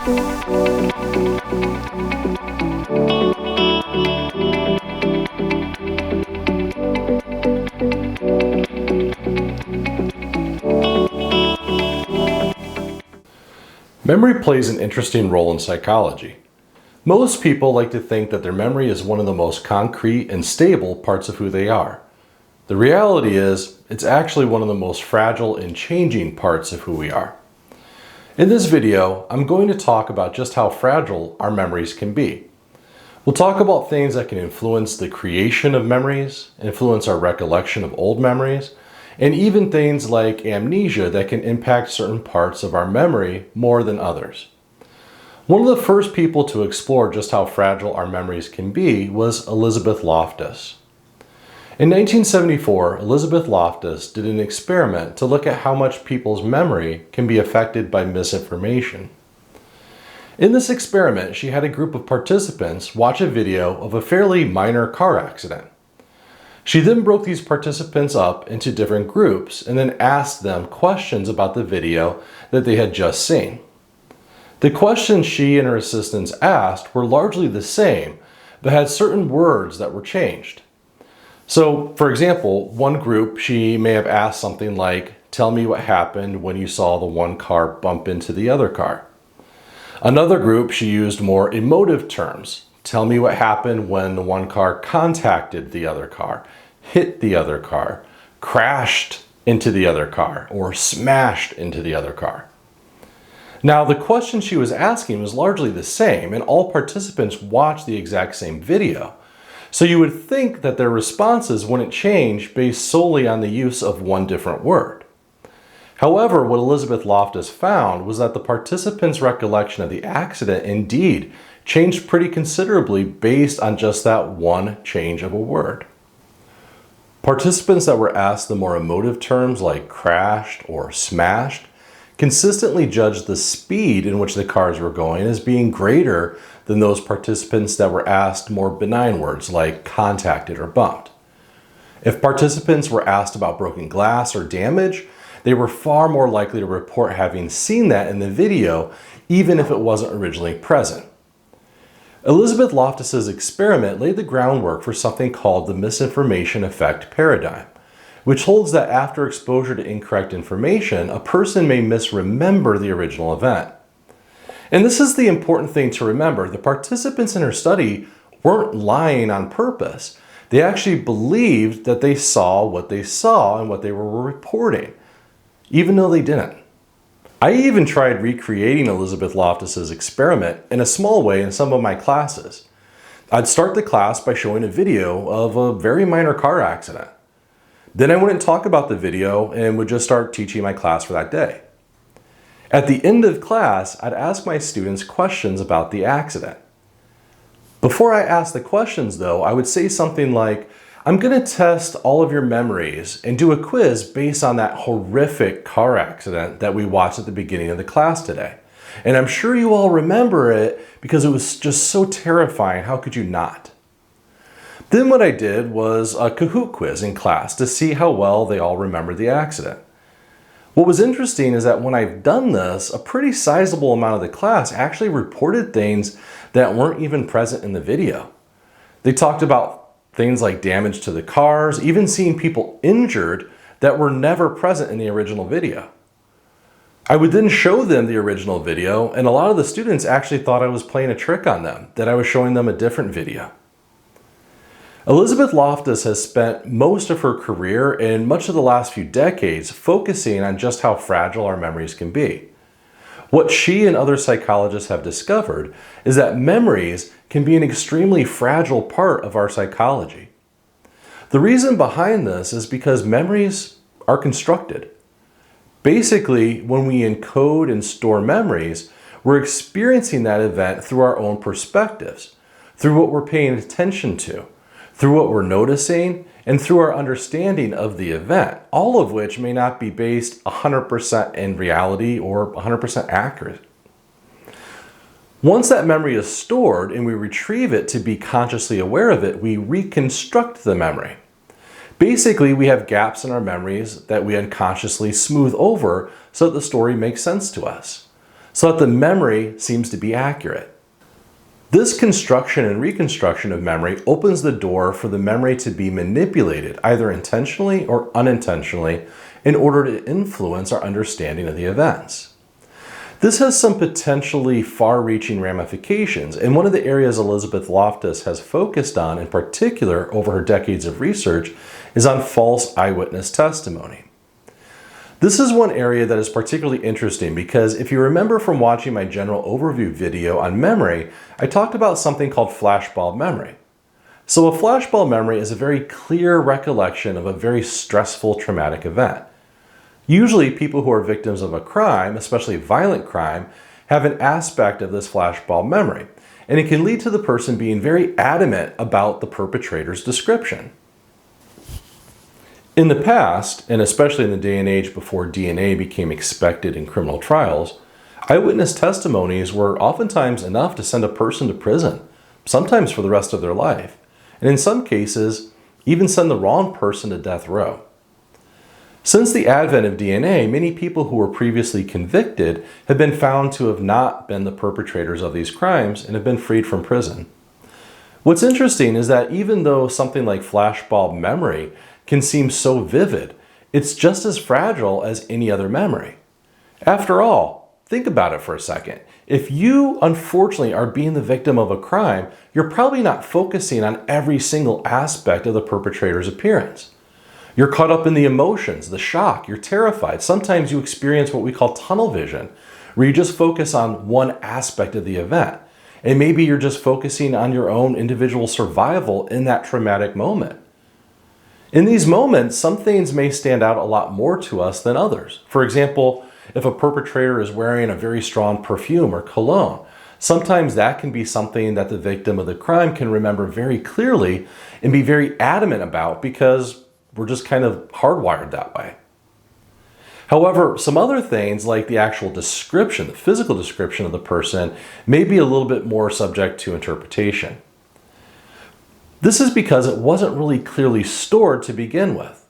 Memory plays an interesting role in psychology. Most people like to think that their memory is one of the most concrete and stable parts of who they are. The reality is, it's actually one of the most fragile and changing parts of who we are. In this video, I'm going to talk about just how fragile our memories can be. We'll talk about things that can influence the creation of memories, influence our recollection of old memories, and even things like amnesia that can impact certain parts of our memory more than others. One of the first people to explore just how fragile our memories can be was Elizabeth Loftus. In 1974, Elizabeth Loftus did an experiment to look at how much people's memory can be affected by misinformation. In this experiment, she had a group of participants watch a video of a fairly minor car accident. She then broke these participants up into different groups and then asked them questions about the video that they had just seen. The questions she and her assistants asked were largely the same, but had certain words that were changed. So, for example, one group she may have asked something like, "Tell me what happened when you saw the one car bump into the other car." Another group she used more emotive terms. "Tell me what happened when the one car contacted the other car, hit the other car, crashed into the other car, or smashed into the other car." Now, the question she was asking was largely the same, and all participants watched the exact same video. So you would think that their responses wouldn't change based solely on the use of one different word. However, what Elizabeth Loftus found was that the participants' recollection of the accident indeed changed pretty considerably based on just that one change of a word. Participants that were asked the more emotive terms like crashed or smashed consistently judged the speed in which the cars were going as being greater than those participants that were asked more benign words like contacted or bumped. If participants were asked about broken glass or damage, they were far more likely to report having seen that in the video, even if it wasn't originally present. Elizabeth Loftus's experiment laid the groundwork for something called the Misinformation Effect paradigm, which holds that after exposure to incorrect information, a person may misremember the original event. And this is the important thing to remember. The participants in her study weren't lying on purpose. They actually believed that they saw what they saw and what they were reporting, even though they didn't. I even tried recreating Elizabeth Loftus's experiment in a small way in some of my classes. I'd start the class by showing a video of a very minor car accident. Then I wouldn't talk about the video and would just start teaching my class for that day. At the end of class, I'd ask my students questions about the accident. Before I asked the questions though, I would say something like, "I'm going to test all of your memories and do a quiz based on that horrific car accident that we watched at the beginning of the class today. And I'm sure you all remember it because it was just so terrifying. How could you not?" Then what I did was a Kahoot quiz in class to see how well they all remembered the accident. What was interesting is that when I've done this, a pretty sizable amount of the class actually reported things that weren't even present in the video. They talked about things like damage to the cars, even seeing people injured that were never present in the original video. I would then show them the original video, and a lot of the students actually thought I was playing a trick on them, that I was showing them a different video. Elizabeth Loftus has spent most of her career and much of the last few decades focusing on just how fragile our memories can be. What she and other psychologists have discovered is that memories can be an extremely fragile part of our psychology. The reason behind this is because memories are constructed. Basically, when we encode and store memories, we're experiencing that event through our own perspectives, through what we're paying attention to, through what we're noticing, and through our understanding of the event, all of which may not be based 100% in reality or 100% accurate. Once that memory is stored and we retrieve it to be consciously aware of it, we reconstruct the memory. Basically, we have gaps in our memories that we unconsciously smooth over so that the story makes sense to us. so that the memory seems to be accurate. This construction and reconstruction of memory opens the door for the memory to be manipulated, either intentionally or unintentionally, in order to influence our understanding of the events. This has some potentially far-reaching ramifications, and one of the areas Elizabeth Loftus has focused on in particular over her decades of research is on false eyewitness testimony. This is one area that is particularly interesting because if you remember from watching my general overview video on memory, I talked about something called flashbulb memory. So a flashbulb memory is a very clear recollection of a very stressful traumatic event. Usually people who are victims of a crime, especially violent crime, have an aspect of this flashbulb memory, and it can lead to the person being very adamant about the perpetrator's description. In the past, and especially in the day and age before DNA became expected in criminal trials, eyewitness testimonies were oftentimes enough to send a person to prison, sometimes for the rest of their life, and in some cases, even send the wrong person to death row. Since the advent of DNA, many people who were previously convicted have been found to have not been the perpetrators of these crimes and have been freed from prison. What's interesting is that even though something like flashbulb memory can seem so vivid, it's just as fragile as any other memory. After all, think about it for a second. If you, unfortunately, are being the victim of a crime, you're probably not focusing on every single aspect of the perpetrator's appearance. You're caught up in the emotions, the shock, you're terrified. Sometimes you experience what we call tunnel vision, where you just focus on one aspect of the event. And maybe you're just focusing on your own individual survival in that traumatic moment. In these moments, some things may stand out a lot more to us than others. For example, if a perpetrator is wearing a very strong perfume or cologne, sometimes that can be something that the victim of the crime can remember very clearly and be very adamant about because we're just kind of hardwired that way. However, some other things like the actual description, the physical description of the person, may be a little bit more subject to interpretation. This is because it wasn't really clearly stored to begin with.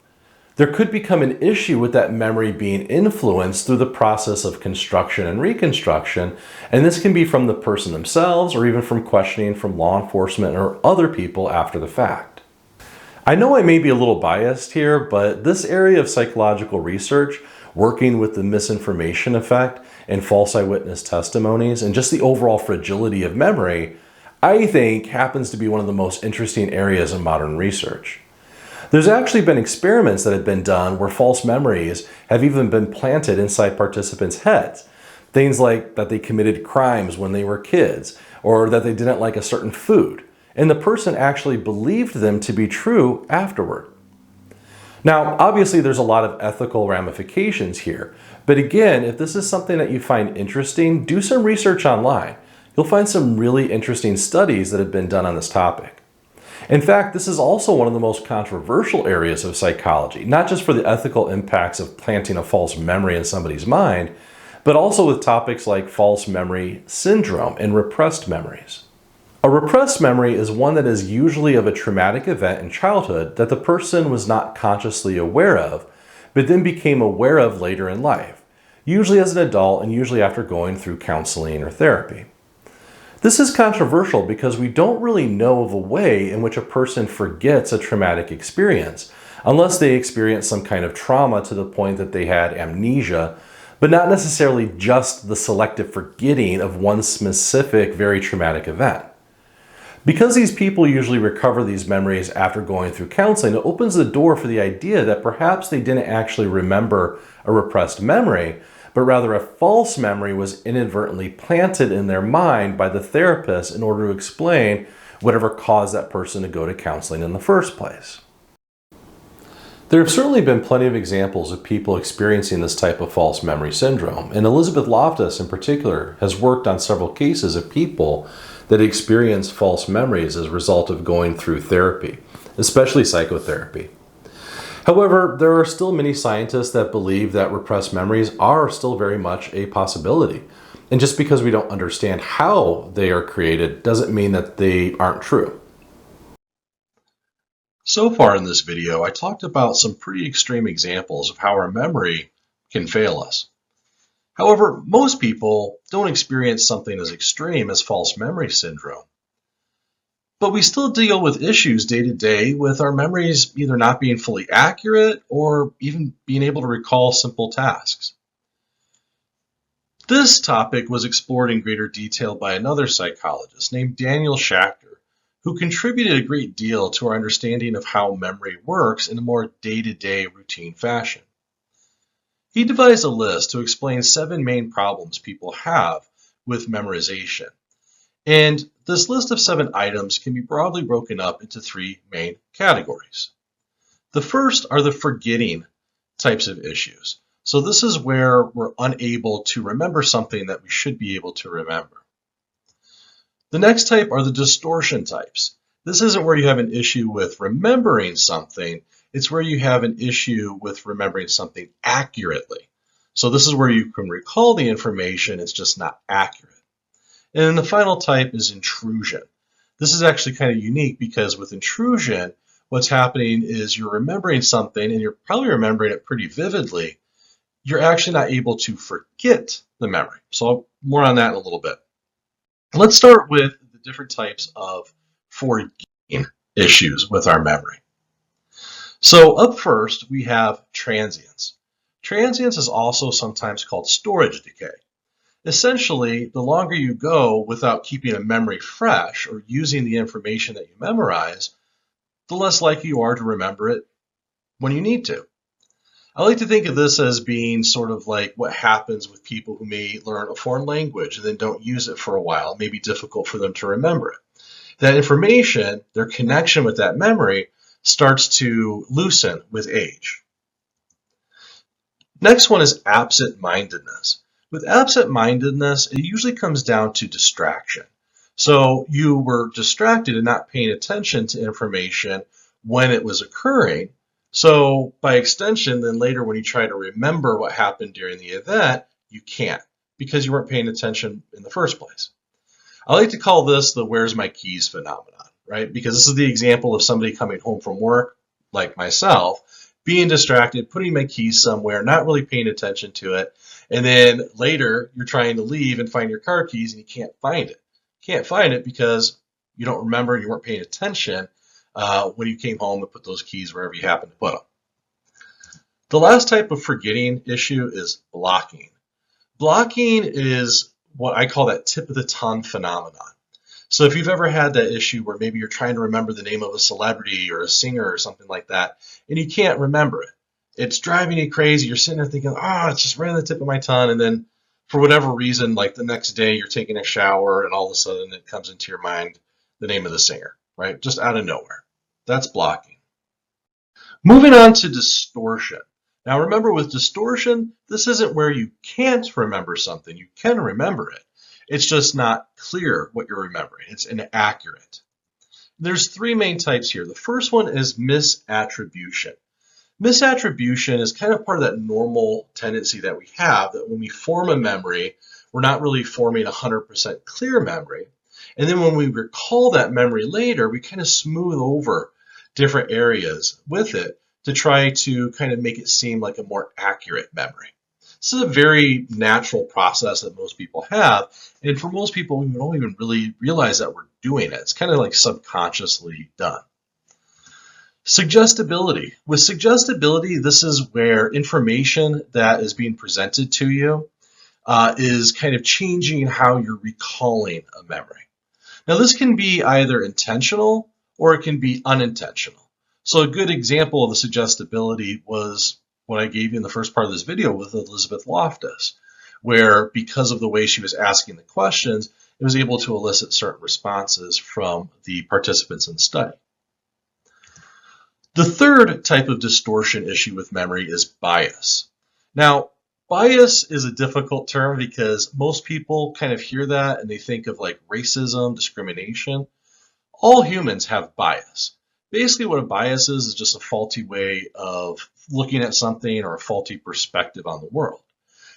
There could become an issue with that memory being influenced through the process of construction and reconstruction, and this can be from the person themselves or even from questioning from law enforcement or other people after the fact. I know I may be a little biased here, but this area of psychological research, working with the misinformation effect and false eyewitness testimonies and just the overall fragility of memory, I think happens to be one of the most interesting areas in modern research. There's actually been experiments that have been done where false memories have even been planted inside participants' heads. Things like that they committed crimes when they were kids, or that they didn't like a certain food, and the person actually believed them to be true afterward. Now, obviously there's a lot of ethical ramifications here, but again, if this is something that you find interesting, do some research online. You'll find some really interesting studies that have been done on this topic. In fact, this is also one of the most controversial areas of psychology, not just for the ethical impacts of planting a false memory in somebody's mind, but also with topics like false memory syndrome and repressed memories. A repressed memory is one that is usually of a traumatic event in childhood that the person was not consciously aware of, but then became aware of later in life, usually as an adult and usually after going through counseling or therapy. This is controversial because we don't really know of a way in which a person forgets a traumatic experience, unless they experience some kind of trauma to the point that they had amnesia, but not necessarily just the selective forgetting of one specific, very traumatic event. Because these people usually recover these memories after going through counseling, it opens the door for the idea that perhaps they didn't actually remember a repressed memory, but rather a false memory was inadvertently planted in their mind by the therapist in order to explain whatever caused that person to go to counseling in the first place. There have certainly been plenty of examples of people experiencing this type of false memory syndrome, and Elizabeth Loftus in particular has worked on several cases of people that experience false memories as a result of going through therapy, especially psychotherapy. However, there are still many scientists that believe that repressed memories are still very much a possibility. And just because we don't understand how they are created doesn't mean that they aren't true. So far in this video, I talked about some pretty extreme examples of how our memory can fail us. However, most people don't experience something as extreme as false memory syndrome. But we still deal with issues day to day with our memories either not being fully accurate or even being able to recall simple tasks. This topic was explored in greater detail by another psychologist named Daniel Schachter, who contributed a great deal to our understanding of how memory works in a more day-to-day routine fashion. He devised a list to explain 7 main problems people have with memorization. And this list of 7 items can be broadly broken up into 3 main categories. The first are the forgetting types of issues. So this is where we're unable to remember something that we should be able to remember. The next type are the distortion types. This isn't where you have an issue with remembering something, it's where you have an issue with remembering something accurately. So this is where you can recall the information, it's just not accurate. And then the final type is intrusion. This is actually kind of unique because with intrusion, what's happening is you're remembering something and you're probably remembering it pretty vividly. You're actually not able to forget the memory. So more on that in a little bit. Let's start with the different types of forgetting issues with our memory. So up first, we have transience. Transience is also sometimes called storage decay. Essentially, the longer you go without keeping a memory fresh or using the information that you memorize, the less likely you are to remember it when you need to. I like to think of this as being sort of like what happens with people who may learn a foreign language and then don't use it for a while. It may be difficult for them to remember it. That information, their connection with that memory, starts to loosen with age. Next one is absent-mindedness. With absent-mindedness, it usually comes down to distraction. So you were distracted and not paying attention to information when it was occurring. So by extension, then later when you try to remember what happened during the event, you can't because you weren't paying attention in the first place. I like to call this the where's my keys phenomenon, right? Because this is the example of somebody coming home from work, like myself, being distracted, putting my keys somewhere, not really paying attention to it. And then later you're trying to leave and find your car keys and you can't find it. You can't find it because you don't remember and you weren't paying attention when you came home and put those keys wherever you happened to put them. The last type of forgetting issue is blocking. Blocking is what I call that tip of the tongue phenomenon. So if you've ever had that issue where maybe you're trying to remember the name of a celebrity or a singer or something like that, and you can't remember it, it's driving you crazy. You're sitting there thinking, it's just right on the tip of my tongue. And then for whatever reason, like the next day you're taking a shower and all of a sudden it comes into your mind the name of the singer, right? Just out of nowhere. That's blocking. Moving on to distortion. Now remember, with distortion, this isn't where you can't remember something. You can remember it. It's just not clear what you're remembering. It's inaccurate. There's 3 main types here. The first one is misattribution. Misattribution is kind of part of that normal tendency that we have, that when we form a memory, we're not really forming 100% clear memory. And then when we recall that memory later, we kind of smooth over different areas with it to try to kind of make it seem like a more accurate memory. This is a very natural process that most people have. And for most people, we don't even really realize that we're doing it. It's kind of like subconsciously done. Suggestibility. With suggestibility, this is where information that is being presented to you is kind of changing how you're recalling a memory. Now, this can be either intentional or it can be unintentional. So a good example of the suggestibility was what I gave you in the first part of this video with Elizabeth Loftus, where because of the way she was asking the questions, it was able to elicit certain responses from the participants in the study. The third type of distortion issue with memory is bias. Now, bias is a difficult term because most people kind of hear that and they think of like racism, discrimination. All humans have bias. Basically what a bias is just a faulty way of looking at something or a faulty perspective on the world.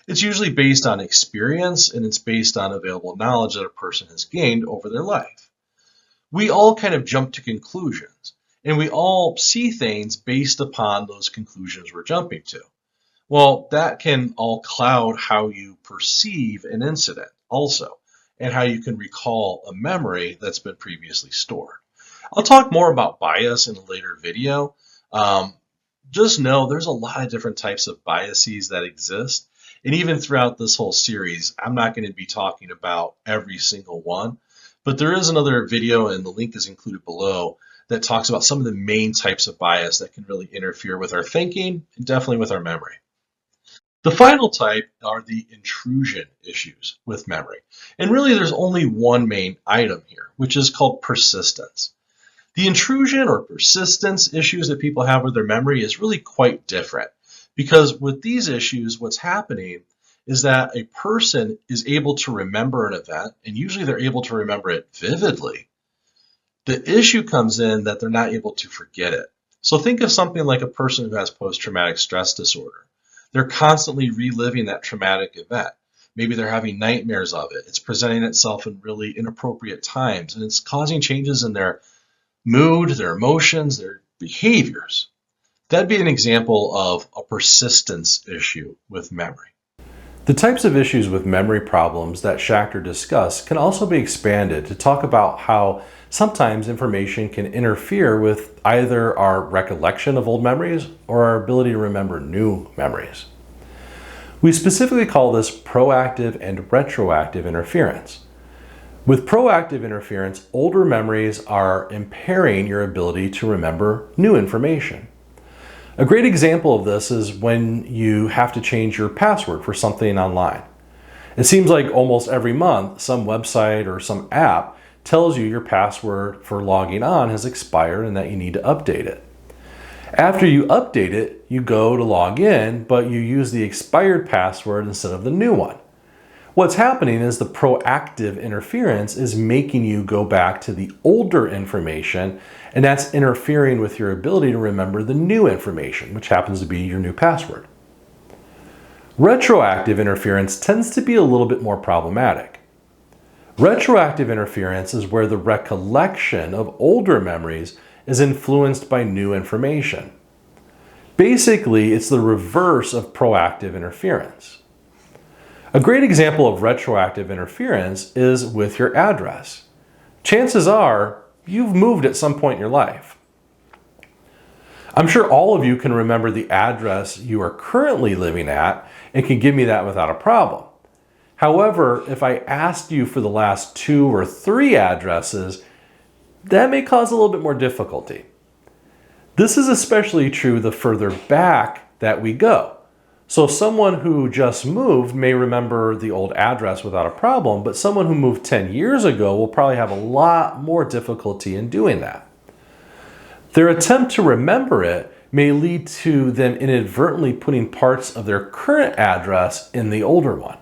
It's usually based on experience and it's based on available knowledge that a person has gained over their life. We all kind of jump to conclusions and we all see things based upon those conclusions we're jumping to. Well, that can all cloud how you perceive an incident also, and how you can recall a memory that's been previously stored. I'll talk more about bias in a later video. Um, just know there's a lot of different types of biases that exist. And even throughout this whole series, I'm not going to be talking about every single one, but there is another video, and the link is included below, that talks about some of the main types of bias that can really interfere with our thinking and definitely with our memory. The final type are the intrusion issues with memory. And really, there's only one main item here, which is called persistence. The intrusion or persistence issues that people have with their memory is really quite different, because with these issues, what's happening is that a person is able to remember an event, and usually they're able to remember it vividly. The issue comes in that they're not able to forget it. So think of something like a person who has post-traumatic stress disorder. They're constantly reliving that traumatic event. Maybe they're having nightmares of it. It's presenting itself in really inappropriate times, and it's causing changes in their mood, their emotions, their behaviors. That'd be an example of a persistence issue with memory. The types of issues with memory problems that Schachter discussed can also be expanded to talk about how sometimes information can interfere with either our recollection of old memories or our ability to remember new memories. We specifically call this proactive and retroactive interference. With proactive interference, older memories are impairing your ability to remember new information. A great example of this is when you have to change your password for something online. It seems like almost every month, some website or some app tells you your password for logging on has expired and that you need to update it. After you update it, you go to log in, but you use the expired password instead of the new one. What's happening is the proactive interference is making you go back to the older information, and that's interfering with your ability to remember the new information, which happens to be your new password. Retroactive interference tends to be a little bit more problematic. Retroactive interference is where the recollection of older memories is influenced by new information. Basically, it's the reverse of proactive interference. A great example of retroactive interference is with your address. Chances are you've moved at some point in your life. I'm sure all of you can remember the address you are currently living at and can give me that without a problem. However, if I asked you for the last 2 or 3 addresses, that may cause a little bit more difficulty. This is especially true the further back that we go. So someone who just moved may remember the old address without a problem, but someone who moved 10 years ago will probably have a lot more difficulty in doing that. Their attempt to remember it may lead to them inadvertently putting parts of their current address in the older one.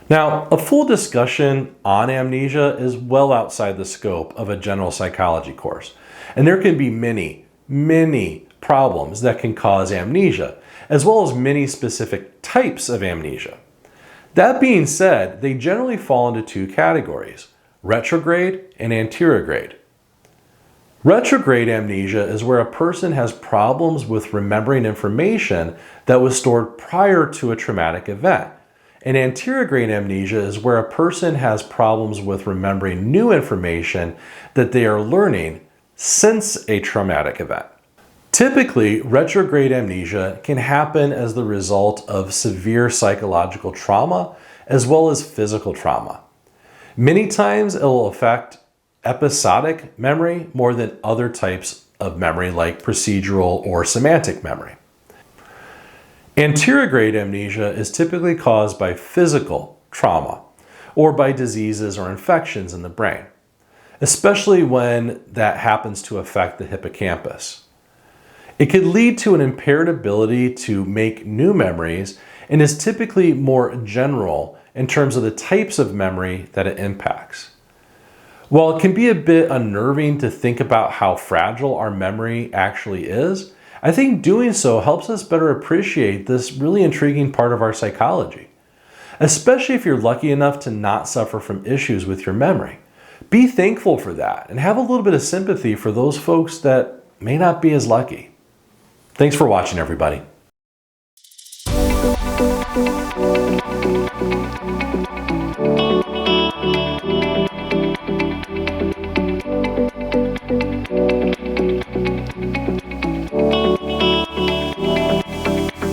Now, a full discussion on amnesia is well outside the scope of a general psychology course, and there can be many problems that can cause amnesia, as well as many specific types of amnesia. That being said, they generally fall into 2 categories: retrograde and anterograde. Retrograde amnesia is where a person has problems with remembering information that was stored prior to a traumatic event. And anterograde amnesia is where a person has problems with remembering new information that they are learning since a traumatic event. Typically, retrograde amnesia can happen as the result of severe psychological trauma as well as physical trauma. Many times it will affect episodic memory more than other types of memory like procedural or semantic memory. Anterograde amnesia is typically caused by physical trauma or by diseases or infections in the brain, especially when that happens to affect the hippocampus. It could lead to an impaired ability to make new memories and is typically more general in terms of the types of memory that it impacts. While it can be a bit unnerving to think about how fragile our memory actually is, I think doing so helps us better appreciate this really intriguing part of our psychology, especially if you're lucky enough to not suffer from issues with your memory. Be thankful for that and have a little bit of sympathy for those folks that may not be as lucky. Thanks for watching, everybody.